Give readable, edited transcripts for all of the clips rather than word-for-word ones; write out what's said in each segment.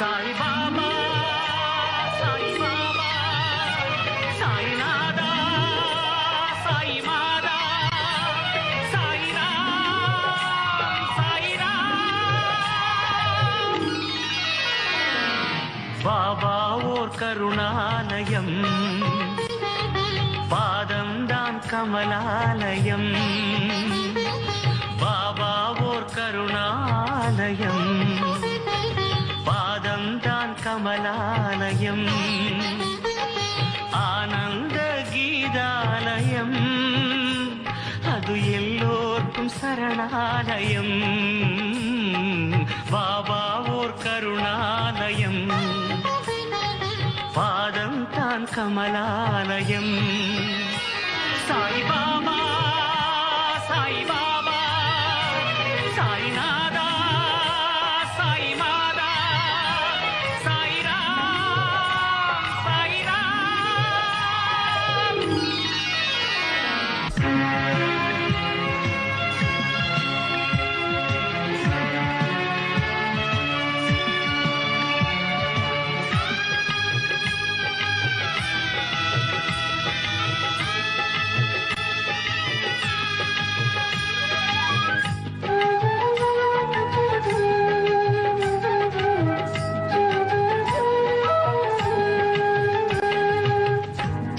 சாய் பாபா சாய் பாபா சாய்நாதா சாய் மாதா சாய்ராம் சாய்ராம். பாபா ஓர் கருணாலயம், பாதம்தான் கமலாலயம். பாபா ஓர் கருணாலயம், பாதம்தான் கமலாலயம். ஆனந்த கீதாலயம், அது எல்லோர்க்கும் சரணாலயம். பாபா ஓர் கருணாலயம், பாதம்தான் கமலாலயம். சாய் பாபா சாய் பாபா சாய்நாதா சாய் மாதா சாய்ராம் சாய்ராம்.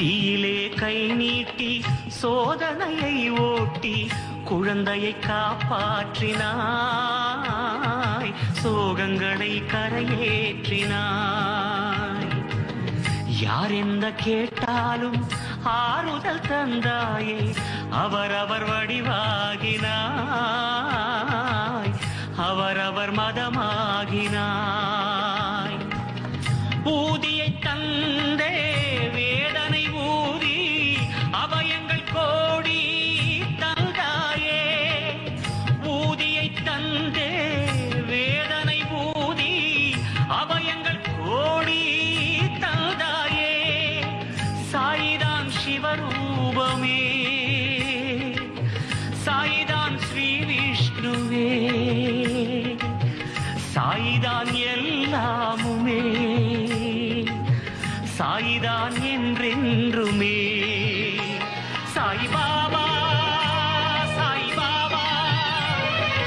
தீயிலே கை நீட்டி சோதனையை ஓட்டி குழந்தையை காப்பாற்றினாய், சோகங்களை கரையேற்றினாய். யார் எந்த கேட்டாலும் ஆறுதல் தந்தாயே, அவரவர் வடிவாகினாய், அவரவர் மதமாகினாய். ஊதியை தந்தே வேதனை ஊதி அபயங்கள் கோடி தந்தாயே. ஊதியை தந்தே வேதனை ஊதி அபயங்கள் கோடி தந்தாயே. சாயிதான் சிவரூபமே, சாயிதான் ஸ்ரீ விஷ்ணுவே, சாயிதான் எல்லாமுமே, சாயிதான் என்றென்றுமே. சாய் பாபா சாய் பாபா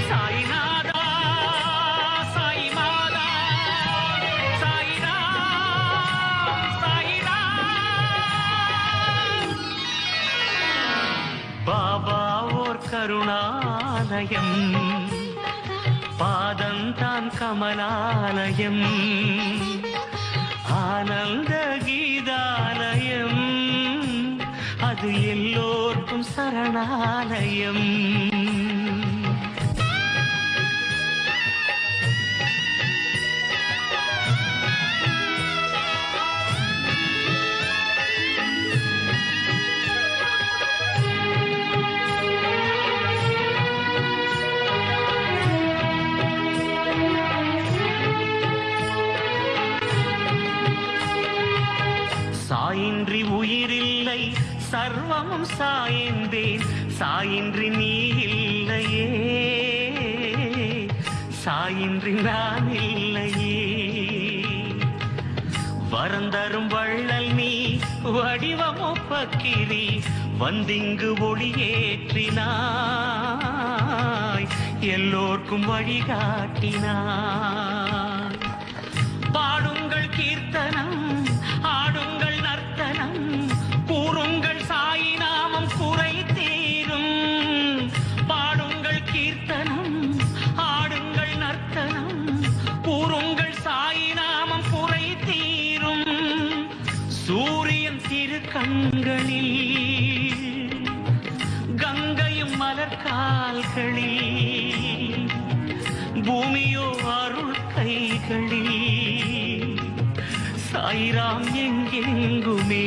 சாய்நாதா சாய் மாதா சாய்ராம் சாய்ராம். பாபா ஓர் கருணாலயம், பாதம்தான் கமலாலயம். ஆனந்த கீதாலயம், அது எல்லோர்க்கும் சரணாலயம். சாயின்றி உயிரில்லை, சர்வமும் சாய்ந்தேன், சாயின்றி நீ இல்லையே, சாயின்றி நான் இல்லையே. வரந்தரும் வள்ளல் நீ, வடிவமொப்பக்கிரி, வந்திங்கு ஒளியேற்றினாய், எல்லோர்க்கும் வழிகாட்டினாய். பாடுங்கள் கீர்த்தனம், ஆடுங்கள் நர்த்தனம், கூறுங்கள் சாயி நாமம் குறை தீரும். பாடுங்கள் கீர்த்தனம், ஆடுங்கள் நர்த்தனம், கூறுங்கள் சாயி நாமம் குறை தீரும். சூரியன் திரு கண்களில், கங்கையும் மலர்கால்களில், பூமியோ அருள் கைகளில், சாய்ராம் எங்கெங்குமே.